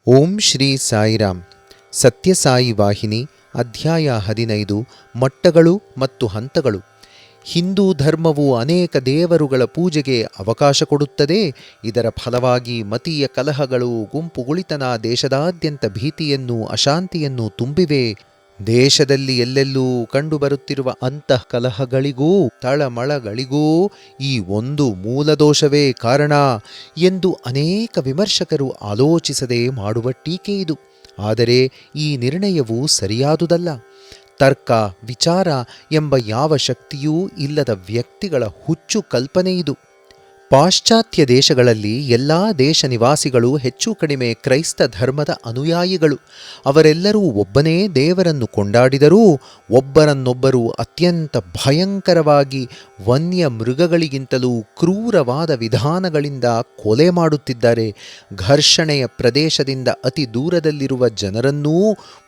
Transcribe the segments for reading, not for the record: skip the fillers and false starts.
ಓಂ ಶ್ರೀ ಸಾಯಿರಾಮ್. ಸತ್ಯಸಾಯಿ ವಾಹಿನಿ, ಅಧ್ಯಾಯ 15. ಮಟ್ಟಗಳು ಮತ್ತು ಹಂತಗಳು. ಹಿಂದೂ ಧರ್ಮವು ಅನೇಕ ದೇವರುಗಳ ಪೂಜೆಗೆ ಅವಕಾಶ ಕೊಡುತ್ತದೆ. ಇದರ ಫಲವಾಗಿ ಮತೀಯ ಕಲಹಗಳು, ಗುಂಪುಗುಳಿತನ ದೇಶದಾದ್ಯಂತ ಭೀತಿಯನ್ನು, ಅಶಾಂತಿಯನ್ನು ತುಂಬಿವೆ. ದೇಶದಲ್ಲಿ ಎಲ್ಲೆಲ್ಲೂ ಕಂಡುಬರುತ್ತಿರುವ ಅಂತಃ ಕಲಹಗಳಿಗೂ ತಳಮಳಗಳಿಗೂ ಈ ಒಂದು ಮೂಲದೋಷವೇ ಕಾರಣ ಎಂದು ಅನೇಕ ವಿಮರ್ಶಕರು ಆಲೋಚಿಸದೆ ಮಾಡುವ ಟೀಕೆ ಇದು. ಆದರೆ ಈ ನಿರ್ಣಯವು ಸರಿಯಾದುದಲ್ಲ. ತರ್ಕ, ವಿಚಾರ ಎಂಬ ಯಾವ ಶಕ್ತಿಯೂ ಇಲ್ಲದ ವ್ಯಕ್ತಿಗಳ ಹುಚ್ಚು ಕಲ್ಪನೆಯಿದು. ಪಾಶ್ಚಾತ್ಯ ದೇಶಗಳಲ್ಲಿ ಎಲ್ಲ ದೇಶ ನಿವಾಸಿಗಳು ಹೆಚ್ಚು ಕಡಿಮೆ ಕ್ರೈಸ್ತ ಧರ್ಮದ ಅನುಯಾಯಿಗಳು. ಅವರೆಲ್ಲರೂ ಒಬ್ಬನೇ ದೇವರನ್ನು ಕೊಂಡಾಡಿದರೂ ಒಬ್ಬರನ್ನೊಬ್ಬರು ಅತ್ಯಂತ ಭಯಂಕರವಾಗಿ ವನ್ಯ ಮೃಗಗಳಿಗಿಂತಲೂ ಕ್ರೂರವಾದ ವಿಧಾನಗಳಿಂದ ಕೊಲೆ ಮಾಡುತ್ತಿದ್ದಾರೆ. ಘರ್ಷಣೆಯ ಪ್ರದೇಶದಿಂದ ಅತಿ ದೂರದಲ್ಲಿರುವ ಜನರನ್ನೂ,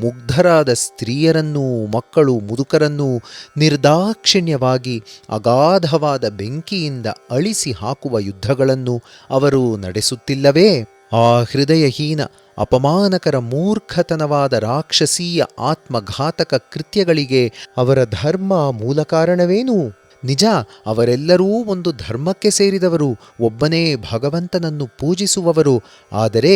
ಮುಗ್ಧರಾದ ಸ್ತ್ರೀಯರನ್ನೂ, ಮಕ್ಕಳು, ಮುದುಕರನ್ನೂ ನಿರ್ದಾಕ್ಷಿಣ್ಯವಾಗಿ ಅಗಾಧವಾದ ಬೆಂಕಿಯಿಂದ ಅಳಿಸಿ ಹಾಕುವ ಯುದ್ಧಗಳನ್ನು ಅವರು ನಡೆಸುತ್ತಿಲ್ಲವೇ? ಆ ಹೃದಯಹೀನ, ಅಪಮಾನಕರ, ಮೂರ್ಖತನವಾದ ರಾಕ್ಷಸೀಯ ಆತ್ಮಘಾತಕ ಕೃತ್ಯಗಳಿಗೆ ಅವರ ಧರ್ಮ ಮೂಲ ಕಾರಣವೇನು? ನಿಜ, ಅವರೆಲ್ಲರೂ ಒಂದು ಧರ್ಮಕ್ಕೆ ಸೇರಿದವರು, ಒಬ್ಬನೇ ಭಗವಂತನನ್ನು ಪೂಜಿಸುವವರು. ಆದರೆ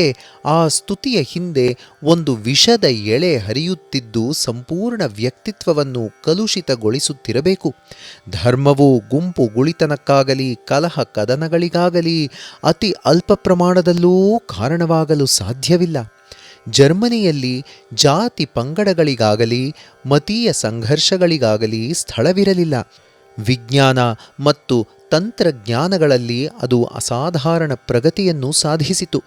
ಆ ಸ್ತುತಿಯ ಹಿಂದೆ ಒಂದು ವಿಷದ ಎಳೆ ಹರಿಯುತ್ತಿದ್ದು ಸಂಪೂರ್ಣ ವ್ಯಕ್ತಿತ್ವವನ್ನು ಕಲುಷಿತಗೊಳಿಸುತ್ತಿರಬೇಕು. ಧರ್ಮವು ಗುಂಪು ಗುಳಿತನಕ್ಕಾಗಲಿ ಕಲಹ ಕದನಗಳಿಗಾಗಲಿ ಅತಿ ಅಲ್ಪ ಪ್ರಮಾಣದಲ್ಲೂ ಕಾರಣವಾಗಲು ಸಾಧ್ಯವಿಲ್ಲ. ಜರ್ಮನಿಯಲ್ಲಿ ಜಾತಿ ಪಂಗಡಗಳಿಗಾಗಲಿ ಮತೀಯ ಸಂಘರ್ಷಗಳಿಗಾಗಲಿ ಸ್ಥಳವಿರಲಿಲ್ಲ. ವಿಜ್ಞಾನ ಮತ್ತು ತಂತ್ರಜ್ಞಾನಗಳಲ್ಲಿ ಅದು ಅಸಾಧಾರಣ ಪ್ರಗತಿಯನ್ನು ಸಾಧಿಸಿತು.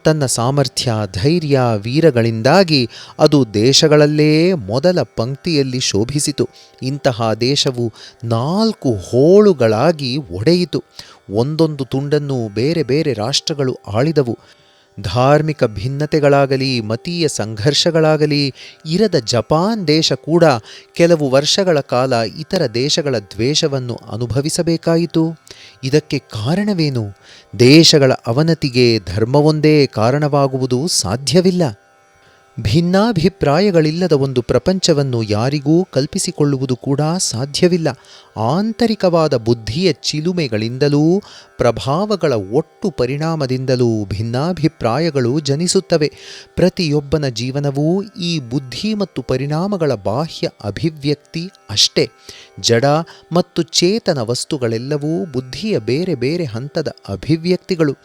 ತನ್ನ ಸಾಮರ್ಥ್ಯ, ಧೈರ್ಯ, ವೀರಗಳಿಂದಾಗಿ ಅದು ದೇಶಗಳಲ್ಲೇ ಮೊದಲ ಪಂಕ್ತಿಯಲ್ಲಿ ಶೋಭಿಸಿತು. ಇಂತಹ ದೇಶವು 4 ಹೋಳುಗಳಾಗಿ ಒಡೆಯಿತು. ಒಂದೊಂದು ತುಂಡನ್ನು ಬೇರೆ ಬೇರೆ ರಾಷ್ಟ್ರಗಳು ಆಳಿದವು. ಧಾರ್ಮಿಕ ಭಿನ್ನತೆಗಳಾಗಲಿ ಮತೀಯ ಸಂಘರ್ಷಗಳಾಗಲಿ ಇರದ ಜಪಾನ್ ದೇಶ ಕೂಡ ಕೆಲವು ವರ್ಷಗಳ ಕಾಲ ಇತರ ದೇಶಗಳ ದ್ವೇಷವನ್ನು ಅನುಭವಿಸಬೇಕಾಯಿತು. ಇದಕ್ಕೆ ಕಾರಣವೇನು? ದೇಶಗಳ ಅವನತಿಗೆ ಧರ್ಮವೊಂದೇ ಕಾರಣವಾಗುವುದು ಸಾಧ್ಯವಿಲ್ಲ. ಭಿನ್ನಾಭಿಪ್ರಾಯಗಳಿಲ್ಲದ ಒಂದು ಪ್ರಪಂಚವನ್ನು ಯಾರಿಗೂ ಕಲ್ಪಿಸಿಕೊಳ್ಳುವುದು ಕೂಡ ಸಾಧ್ಯವಿಲ್ಲ. ಆಂತರಿಕವಾದ ಬುದ್ಧಿಯ ಚಿಲುಮೆಗಳಿಂದಲೂ ಪ್ರಭಾವಗಳ ಒಟ್ಟು ಪರಿಣಾಮದಿಂದಲೂ ಭಿನ್ನಾಭಿಪ್ರಾಯಗಳು ಜನಿಸುತ್ತವೆ. ಪ್ರತಿಯೊಬ್ಬನ ಜೀವನವೂ ಈ ಬುದ್ಧಿ ಮತ್ತು ಪರಿಣಾಮಗಳ ಬಾಹ್ಯ ಅಭಿವ್ಯಕ್ತಿ ಅಷ್ಟೇ. ಜಡ ಮತ್ತು ಚೇತನ ವಸ್ತುಗಳೆಲ್ಲವೂ ಬುದ್ಧಿಯ ಬೇರೆ ಬೇರೆ ಹಂತದ ಅಭಿವ್ಯಕ್ತಿಗಳು.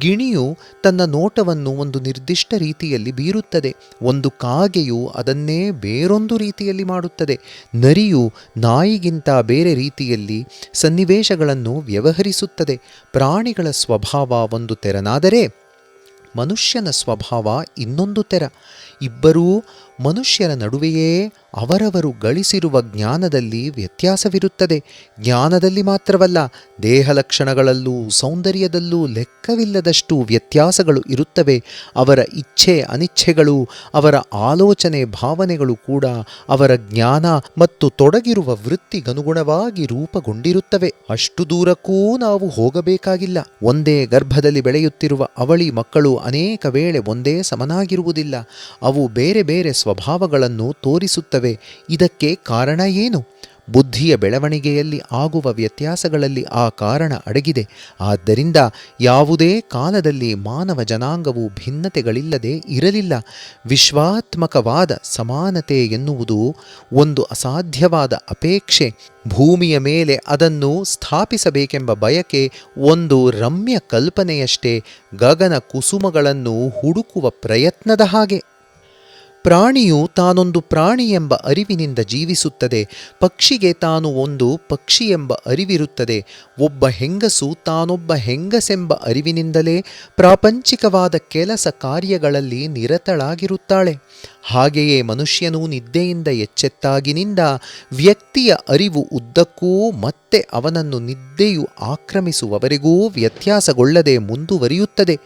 ಗಿಣಿಯು ತನ್ನ ನೋಟವನ್ನು ಒಂದು ನಿರ್ದಿಷ್ಟ ರೀತಿಯಲ್ಲಿ ಬೀರುತ್ತದೆ. ಒಂದು ಕಾಗೆಯು ಅದನ್ನೇ ಬೇರೊಂದು ರೀತಿಯಲ್ಲಿ ಮಾಡುತ್ತದೆ. ನರಿಯು ನಾಯಿಗಿಂತ ಬೇರೆ ರೀತಿಯಲ್ಲಿ ಸನ್ನಿವೇಶಗಳನ್ನು ವ್ಯವಹರಿಸುತ್ತದೆ. ಪ್ರಾಣಿಗಳ ಸ್ವಭಾವ ಒಂದು ತೆರನಾದರೆ ಮನುಷ್ಯನ ಸ್ವಭಾವ ಇನ್ನೊಂದು ತೆರ. ಇಬ್ಬರೂ ಮನುಷ್ಯರ ನಡುವೆಯೇ ಅವರವರು ಗಳಿಸಿರುವ ಜ್ಞಾನದಲ್ಲಿ ವ್ಯತ್ಯಾಸವಿರುತ್ತದೆ. ಜ್ಞಾನದಲ್ಲಿ ಮಾತ್ರವಲ್ಲ, ದೇಹ ಲಕ್ಷಣಗಳಲ್ಲೂ ಸೌಂದರ್ಯದಲ್ಲೂ ಲೆಕ್ಕವಿಲ್ಲದಷ್ಟು ವ್ಯತ್ಯಾಸಗಳು ಇರುತ್ತವೆ. ಅವರ ಇಚ್ಛೆ ಅನಿಚ್ಛೆಗಳು, ಅವರ ಆಲೋಚನೆ ಭಾವನೆಗಳು ಕೂಡ ಅವರ ಜ್ಞಾನ ಮತ್ತು ತೊಡಗಿರುವ ವೃತ್ತಿಗನುಗುಣವಾಗಿ ರೂಪುಗೊಂಡಿರುತ್ತವೆ. ಅಷ್ಟು ದೂರಕ್ಕೂ ನಾವು ಹೋಗಬೇಕಾಗಿಲ್ಲ. ಒಂದೇ ಗರ್ಭದಲ್ಲಿ ಬೆಳೆಯುತ್ತಿರುವ ಅವಳಿ ಮಕ್ಕಳು ಅನೇಕ ವೇಳೆ ಒಂದೇ ಸಮನಾಗಿರುವುದಿಲ್ಲ. ಅವು ಬೇರೆ ಬೇರೆ ಸ್ವಭಾವಗಳನ್ನು ತೋರಿಸುತ್ತವೆ. ಇದಕ್ಕೆ ಕಾರಣ ಏನು? ಬುದ್ಧಿಯ ಬೆಳವಣಿಗೆಯಲ್ಲಿ ಆಗುವ ವ್ಯತ್ಯಾಸಗಳಲ್ಲಿ ಆ ಕಾರಣ ಅಡಗಿದೆ. ಆದ್ದರಿಂದ ಯಾವುದೇ ಕಾಲದಲ್ಲಿ ಮಾನವ ಜನಾಂಗವು ಭಿನ್ನತೆಗಳಿಲ್ಲದೆ ಇರಲಿಲ್ಲ. ವಿಶ್ವಾತ್ಮಕವಾದ ಸಮಾನತೆ ಎನ್ನುವುದು ಒಂದು ಅಸಾಧ್ಯವಾದ ಅಪೇಕ್ಷೆ. ಭೂಮಿಯ ಮೇಲೆ ಅದನ್ನು ಸ್ಥಾಪಿಸಬೇಕೆಂಬ ಬಯಕೆ ಒಂದು ರಮ್ಯ ಕಲ್ಪನೆಯಷ್ಟೇ, ಗಗನ ಕುಸುಮಗಳನ್ನು ಹುಡುಕುವ ಪ್ರಯತ್ನದ ಹಾಗೆ. ಪ್ರಾಣಿಯು ತಾನೊಂದು ಪ್ರಾಣಿ ಎಂಬ ಅರಿವಿನಿಂದ ಜೀವಿಸುತ್ತದೆ. ಪಕ್ಷಿಗೆ ತಾನು ಒಂದು ಪಕ್ಷಿ ಎಂಬ ಅರಿವಿರುತ್ತದೆ. ಒಬ್ಬ ಹೆಂಗಸು ತಾನೊಬ್ಬ ಹೆಂಗಸೆಂಬ ಅರಿವಿನಿಂದಲೇ ಪ್ರಾಪಂಚಿಕವಾದ ಕೆಲಸ ಕಾರ್ಯಗಳಲ್ಲಿ ನಿರತಳಾಗಿರುತ್ತಾಳೆ. ಹಾಗೆಯೇ ಮನುಷ್ಯನು ನಿದ್ದೆಯಿಂದ ಎಚ್ಚೆತ್ತಾಗಿನಿಂದ ವ್ಯಕ್ತಿಯ ಅರಿವು ಉದ್ದಕ್ಕೂ ಮತ್ತೆ ಅವನನ್ನು ನಿದ್ದೆಯು ಆಕ್ರಮಿಸುವವರೆಗೂ ವ್ಯತ್ಯಾಸಗೊಳ್ಳದೆ ಮುಂದುವರಿಯುತ್ತದೆ.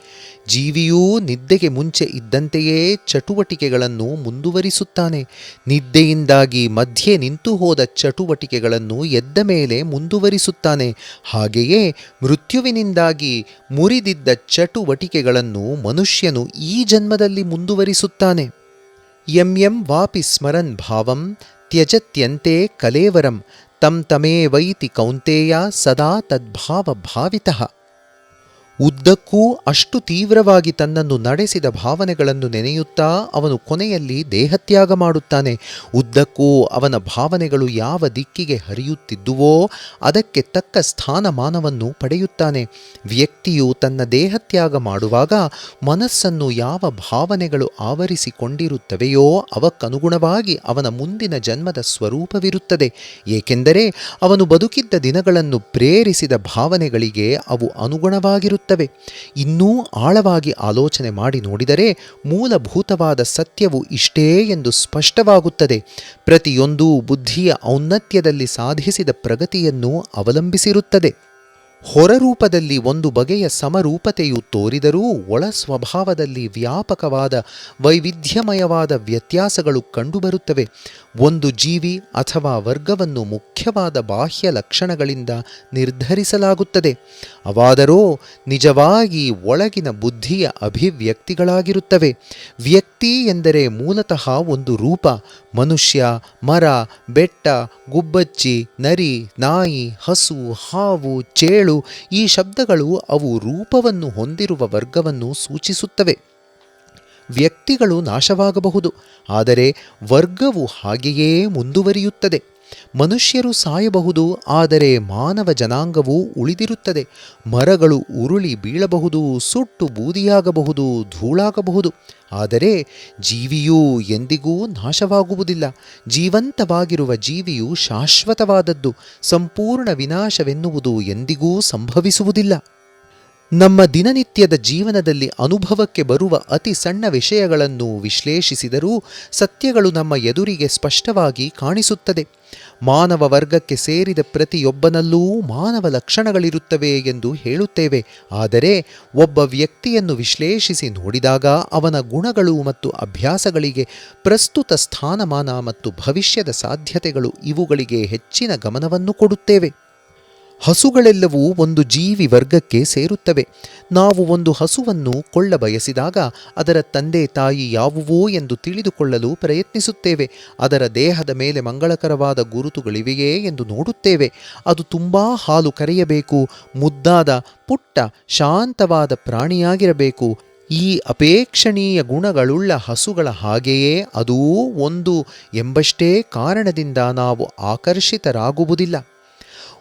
ಜೀವಿಯೂ ನಿದ್ದೆಗೆ ಮುಂಚೆ ಇದ್ದಂತೆಯೇ ಚಟುವಟಿಕೆಗಳನ್ನು ಕಾರ್ಯಗಳನ್ನು ಮುಂದುವರಿಸುತ್ತಾನೆ. ನಿದ್ದೆಯಿಂದಾಗಿ ಮಧ್ಯೆ ನಿಂತು ಹೋದ ಚಟುವಟಿಕೆಗಳನ್ನು ಎದ್ದ ಮೇಲೆ ಮುಂದುವರಿಸುತ್ತಾನೆ. ಹಾಗೆಯೇ ಮೃತ್ಯುವಿನಿಂದಾಗಿ ಮುರಿದಿದ್ದ ಚಟುವಟಿಕೆಗಳನ್ನು ಮನುಷ್ಯನು ಈ ಜನ್ಮದಲ್ಲಿ ಮುಂದುವರಿಸುತ್ತಾನೆ. ಯಂ ವಾಪಿ ಸ್ಮರನ್ ಭಾವಂ ತ್ಯಜತ್ಯಂತೆ ಕಲೇವರಂ ತಂ ತಮೇವೈತಿ ಕೌಂತೇಯ ಸದಾ ತದ್ಭಾವ ಭಾವಿತಃ. ಉದ್ದಕ್ಕೂ ಅಷ್ಟು ತೀವ್ರವಾಗಿ ತನ್ನನ್ನು ನಡೆಸಿದ ಭಾವನೆಗಳನ್ನು ನೆನೆಯುತ್ತಾ ಅವನು ಕೊನೆಯಲ್ಲಿ ದೇಹತ್ಯಾಗ ಮಾಡುತ್ತಾನೆ. ಉದ್ದಕ್ಕೂ ಅವನ ಭಾವನೆಗಳು ಯಾವ ದಿಕ್ಕಿಗೆ ಹರಿಯುತ್ತಿದ್ದುವೋ ಅದಕ್ಕೆ ತಕ್ಕ ಸ್ಥಾನಮಾನವನ್ನು ಪಡೆಯುತ್ತಾನೆ. ವ್ಯಕ್ತಿಯು ತನ್ನ ದೇಹತ್ಯಾಗ ಮಾಡುವಾಗ ಮನಸ್ಸನ್ನು ಯಾವ ಭಾವನೆಗಳು ಆವರಿಸಿಕೊಂಡಿರುತ್ತವೆಯೋ ಅವಕ್ಕನುಗುಣವಾಗಿ ಅವನ ಮುಂದಿನ ಜನ್ಮದ ಸ್ವರೂಪವಿರುತ್ತದೆ. ಏಕೆಂದರೆ ಅವನು ಬದುಕಿದ್ದ ದಿನಗಳನ್ನು ಪ್ರೇರಿಸಿದ ಭಾವನೆಗಳಿಗೆ ಅವು ಅನುಗುಣವಾಗಿರುತ್ತವೆ. ಇನ್ನೂ ಆಳವಾಗಿ ಆಲೋಚನೆ ಮಾಡಿ ನೋಡಿದರೆ ಮೂಲಭೂತವಾದ ಸತ್ಯವು ಇಷ್ಟೇ ಎಂದು ಸ್ಪಷ್ಟವಾಗುತ್ತದೆ. ಪ್ರತಿಯೊಂದೂ ಬುದ್ಧಿಯ ಔನ್ನತ್ಯದಲ್ಲಿ ಸಾಧಿಸಿದ ಪ್ರಗತಿಯನ್ನು ಅವಲಂಬಿಸಿರುತ್ತದೆ. ಹೊರರೂಪದಲ್ಲಿ ಒಂದು ಬಗೆಯ ಸಮರೂಪತೆಯು ತೋರಿದರೂ ಒಳ ಸ್ವಭಾವದಲ್ಲಿ ವ್ಯಾಪಕವಾದ ವೈವಿಧ್ಯಮಯವಾದ ವ್ಯತ್ಯಾಸಗಳು ಕಂಡುಬರುತ್ತವೆ. ಒಂದು ಜೀವಿ ಅಥವಾ ವರ್ಗವನ್ನು ಮುಖ್ಯವಾದ ಬಾಹ್ಯ ಲಕ್ಷಣಗಳಿಂದ ನಿರ್ಧರಿಸಲಾಗುತ್ತದೆ. ಅವಾದರೋ ನಿಜವಾಗಿ ಒಳಗಿನ ಬುದ್ಧಿಯ ಅಭಿವ್ಯಕ್ತಿಗಳಾಗಿರುತ್ತವೆ. ವ್ಯಕ್ತಿ ಎಂದರೆ ಮೂಲತಃ ಒಂದು ರೂಪ. ಮನುಷ್ಯ, ಮರ, ಬೆಟ್ಟ, ಗುಬ್ಬಚ್ಚಿ, ನರಿ, ನಾಯಿ, ಹಸು, ಹಾವು, ಚೇಳು ಈ ಶಬ್ದಗಳು ಅವು ರೂಪವನ್ನು ಹೊಂದಿರುವ ವರ್ಗವನ್ನು ಸೂಚಿಸುತ್ತವೆ. ವ್ಯಕ್ತಿಗಳು ನಾಶವಾಗಬಹುದು, ಆದರೆ ವರ್ಗವು ಹಾಗೆಯೇ ಮುಂದುವರಿಯುತ್ತದೆ. ಮನುಷ್ಯರು ಸಾಯಬಹುದು, ಆದರೆ ಮಾನವ ಜನಾಂಗವು ಉಳಿದಿರುತ್ತದೆ. ಮರಗಳು ಉರುಳಿ ಬೀಳಬಹುದು, ಸುಟ್ಟು ಬೂದಿಯಾಗಬಹುದು, ಧೂಳಾಗಬಹುದು, ಆದರೆ ಜೀವಿಯೂ ಎಂದಿಗೂ ನಾಶವಾಗುವುದಿಲ್ಲ. ಜೀವಂತವಾಗಿರುವ ಜೀವಿಯು ಶಾಶ್ವತವಾದದ್ದು. ಸಂಪೂರ್ಣ ವಿನಾಶವೆನ್ನುವುದು ಎಂದಿಗೂ ಸಂಭವಿಸುವುದಿಲ್ಲ. ನಮ್ಮ ದಿನನಿತ್ಯದ ಜೀವನದಲ್ಲಿ ಅನುಭವಕ್ಕೆ ಬರುವ ಅತಿ ಸಣ್ಣ ವಿಷಯಗಳನ್ನು ವಿಶ್ಲೇಷಿಸಿದರೂ ಸತ್ಯಗಳು ನಮ್ಮ ಎದುರಿಗೆ ಸ್ಪಷ್ಟವಾಗಿ ಕಾಣಿಸುತ್ತದೆ. ಮಾನವ ವರ್ಗಕ್ಕೆ ಸೇರಿದ ಪ್ರತಿಯೊಬ್ಬನಲ್ಲೂ ಮಾನವ ಲಕ್ಷಣಗಳಿರುತ್ತವೆ ಎಂದು ಹೇಳುತ್ತೇವೆ. ಆದರೆ ಒಬ್ಬ ವ್ಯಕ್ತಿಯನ್ನು ವಿಶ್ಲೇಷಿಸಿ ನೋಡಿದಾಗ ಅವನ ಗುಣಗಳು ಮತ್ತು ಅಭ್ಯಾಸಗಳಿಗೆ ಪ್ರಸ್ತುತ ಸ್ಥಾನಮಾನ ಮತ್ತು ಭವಿಷ್ಯದ ಸಾಧ್ಯತೆಗಳು ಇವುಗಳಿಗೆ ಹೆಚ್ಚಿನ ಗಮನವನ್ನು ಕೊಡುತ್ತೇವೆ. ಹಸುಗಳೆಲ್ಲವೂ ಒಂದು ಜೀವಿ ವರ್ಗಕ್ಕೆ ಸೇರುತ್ತವೆ. ನಾವು ಒಂದು ಹಸುವನ್ನು ಕೊಳ್ಳಬಯಸಿದಾಗ ಅದರ ತಂದೆ ತಾಯಿ ಯಾವುವೋ ಎಂದು ತಿಳಿದುಕೊಳ್ಳಲು ಪ್ರಯತ್ನಿಸುತ್ತೇವೆ. ಅದರ ದೇಹದ ಮೇಲೆ ಮಂಗಳಕರವಾದ ಗುರುತುಗಳಿವೆಯೇ ಎಂದು ನೋಡುತ್ತೇವೆ. ಅದು ತುಂಬಾ ಹಾಲು ಕರೆಯಬೇಕು, ಮುದ್ದಾದ ಪುಟ್ಟ ಶಾಂತವಾದ ಪ್ರಾಣಿಯಾಗಿರಬೇಕು. ಈ ಅಪೇಕ್ಷಣೀಯ ಗುಣಗಳುಳ್ಳ ಹಸುಗಳ ಹಾಗೆಯೇ ಅದೂ ಒಂದು ಎಂಬಷ್ಟೇ ಕಾರಣದಿಂದ ನಾವು ಆಕರ್ಷಿತರಾಗುವುದಿಲ್ಲ.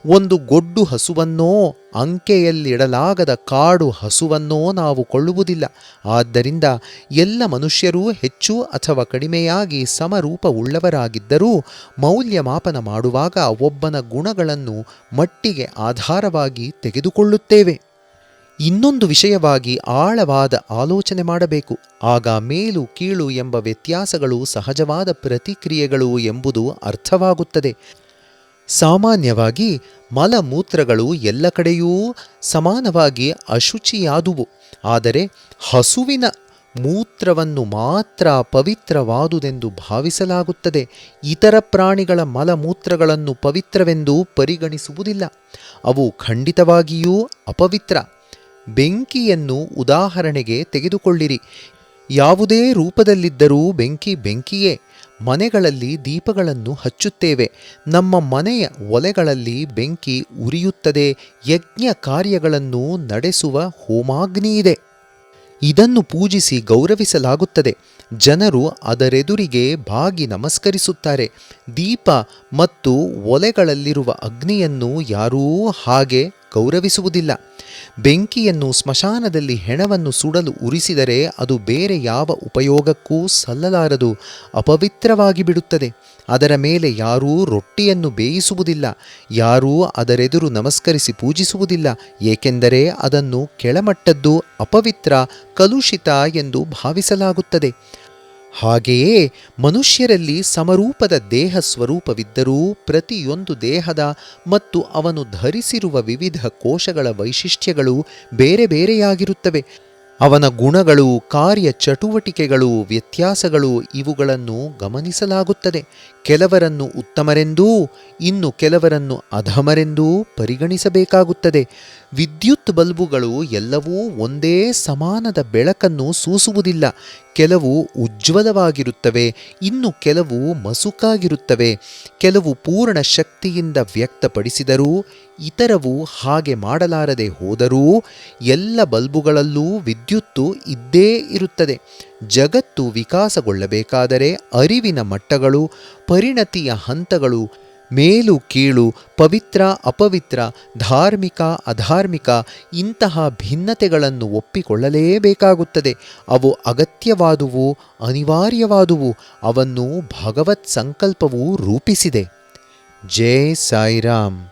ಒಂದು ಗೊಡ್ಡು ಹಸುವನ್ನೋ ಅಂಕೆಯಲ್ಲಿಡಲಾಗದ ಕಾಡು ಹಸುವನ್ನೋ ನಾವು ಕೊಳ್ಳುವುದಿಲ್ಲ. ಆದ್ದರಿಂದ ಎಲ್ಲ ಮನುಷ್ಯರೂ ಹೆಚ್ಚು ಅಥವಾ ಕಡಿಮೆಯಾಗಿ ಸಮರೂಪವುಳ್ಳವರಾಗಿದ್ದರೂ ಮೌಲ್ಯಮಾಪನ ಮಾಡುವಾಗ ಒಬ್ಬನ ಗುಣಗಳನ್ನು ಮಟ್ಟಿಗೆ ಆಧಾರವಾಗಿ ತೆಗೆದುಕೊಳ್ಳುತ್ತೇವೆ. ಇನ್ನೊಂದು ವಿಷಯವಾಗಿ ಆಳವಾದ ಆಲೋಚನೆ ಮಾಡಬೇಕು. ಆಗ ಮೇಲು ಕೀಳು ಎಂಬ ವ್ಯತ್ಯಾಸಗಳು ಸಹಜವಾದ ಪ್ರತಿಕ್ರಿಯೆಗಳು ಎಂಬುದು ಅರ್ಥವಾಗುತ್ತದೆ. ಸಾಮಾನ್ಯವಾಗಿ ಮಲಮೂತ್ರಗಳು ಎಲ್ಲ ಕಡೆಯೂ ಸಮಾನವಾಗಿ ಅಶುಚಿಯಾದುವು. ಆದರೆ ಹಸುವಿನ ಮೂತ್ರವನ್ನು ಮಾತ್ರ ಪವಿತ್ರವಾದುದೆಂದು ಭಾವಿಸಲಾಗುತ್ತದೆ. ಇತರ ಪ್ರಾಣಿಗಳ ಮಲಮೂತ್ರಗಳನ್ನು ಪವಿತ್ರವೆಂದು ಪರಿಗಣಿಸುವುದಿಲ್ಲ. ಅವು ಖಂಡಿತವಾಗಿಯೂ ಅಪವಿತ್ರ. ಬೆಂಕಿಯನ್ನು ಉದಾಹರಣೆಗೆ ತೆಗೆದುಕೊಳ್ಳಿರಿ. ಯಾವುದೇ ರೂಪದಲ್ಲಿದ್ದರೂ ಬೆಂಕಿ ಬೆಂಕಿಯೇ. ಮನೆಗಳಲ್ಲಿ ದೀಪಗಳನ್ನು ಹಚ್ಚುತ್ತೇವೆ. ನಮ್ಮ ಮನೆಯ ಒಲೆಗಳಲ್ಲಿ ಬೆಂಕಿ ಉರಿಯುತ್ತದೆ. ಯಜ್ಞ ಕಾರ್ಯಗಳನ್ನು ನಡೆಸುವ ಹೋಮಾಗ್ನಿಯಿದೆ. ಇದನ್ನು ಪೂಜಿಸಿ ಗೌರವಿಸಲಾಗುತ್ತದೆ. ಜನರು ಅದರೆದುರಿಗೆ ಬಾಗಿ ನಮಸ್ಕರಿಸುತ್ತಾರೆ. ದೀಪ ಮತ್ತು ಒಲೆಗಳಲ್ಲಿರುವ ಅಗ್ನಿಯನ್ನು ಯಾರೂ ಹಾಗೆ ಗೌರವಿಸುವುದಿಲ್ಲ. ಬೆಂಕಿಯನ್ನು ಸ್ಮಶಾನದಲ್ಲಿ ಹೆಣವನ್ನು ಸುಡಲು ಉರಿಸಿದರೆ ಅದು ಬೇರೆ ಯಾವ ಉಪಯೋಗಕ್ಕೂ ಸಲ್ಲಲಾರದು, ಅಪವಿತ್ರವಾಗಿ ಬಿಡುತ್ತದೆ. ಅದರ ಮೇಲೆ ಯಾರೂ ರೊಟ್ಟಿಯನ್ನು ಬೇಯಿಸುವುದಿಲ್ಲ. ಯಾರೂ ಅದರೆದುರು ನಮಸ್ಕರಿಸಿ ಪೂಜಿಸುವುದಿಲ್ಲ. ಏಕೆಂದರೆ ಅದನ್ನು ಕೆಳಮಟ್ಟದ್ದು, ಅಪವಿತ್ರ, ಕಲುಷಿತ ಎಂದು ಭಾವಿಸಲಾಗುತ್ತದೆ. ಹಾಗೆಯೇ ಮನುಷ್ಯರಲ್ಲಿ ಸಮರೂಪದ ದೇಹ ಸ್ವರೂಪವಿದ್ದರೂ ಪ್ರತಿಯೊಂದು ದೇಹದ ಮತ್ತು ಅವನು ಧರಿಸಿರುವ ವಿವಿಧ ಕೋಶಗಳ ವೈಶಿಷ್ಟ್ಯಗಳು ಬೇರೆ ಬೇರೆಯಾಗಿರುತ್ತವೆ. ಅವನ ಗುಣಗಳು, ಕಾರ್ಯ ಚಟುವಟಿಕೆಗಳು, ವ್ಯತ್ಯಾಸಗಳು ಇವುಗಳನ್ನು ಗಮನಿಸಲಾಗುತ್ತದೆ. ಕೆಲವರನ್ನು ಉತ್ತಮರೆಂದೂ ಇನ್ನು ಕೆಲವರನ್ನು ಅಧಮರೆಂದೂ ಪರಿಗಣಿಸಬೇಕಾಗುತ್ತದೆ. ವಿದ್ಯುತ್ ಬಲ್ಬುಗಳು ಎಲ್ಲವೂ ಒಂದೇ ಸಮಾನದ ಬೆಳಕನ್ನು ಸೂಸುವುದಿಲ್ಲ. ಕೆಲವು ಉಜ್ವಲವಾಗಿರುತ್ತವೆ, ಇನ್ನು ಕೆಲವು ಮಸುಕಾಗಿರುತ್ತವೆ. ಕೆಲವು ಪೂರ್ಣ ಶಕ್ತಿಯಿಂದ ವ್ಯಕ್ತಪಡಿಸಿದರೂ ಇತರವು ಹಾಗೆ ಮಾಡಲಾರದೆ ಹೋದರೂ ಎಲ್ಲ ಬಲ್ಬುಗಳಲ್ಲೂ ವಿದ್ಯುತ್ತು ಇದ್ದೇ ಇರುತ್ತದೆ. ಜಗತ್ತು ವಿಕಾಸಗೊಳ್ಳಬೇಕಾದರೆ ಅರಿವಿನ ಮಟ್ಟಗಳು, ಪರಿಣತಿಯ ಹಂತಗಳು, ಮೇಲು ಕೀಳು, ಪವಿತ್ರ ಅಪವಿತ್ರ, ಧಾರ್ಮಿಕ ಅಧಾರ್ಮಿಕ ಇಂತಹ ಭಿನ್ನತೆಗಳನ್ನು ಒಪ್ಪಿಕೊಳ್ಳಲೇಬೇಕಾಗುತ್ತದೆ. ಅವು ಅಗತ್ಯವಾದುವು, ಅನಿವಾರ್ಯವಾದುವು. ಅವನ್ನು ಭಗವತ್ ಸಂಕಲ್ಪವು ರೂಪಿಸಿದೆ. ಜೈ ಸಾಯಿರಾಮ್.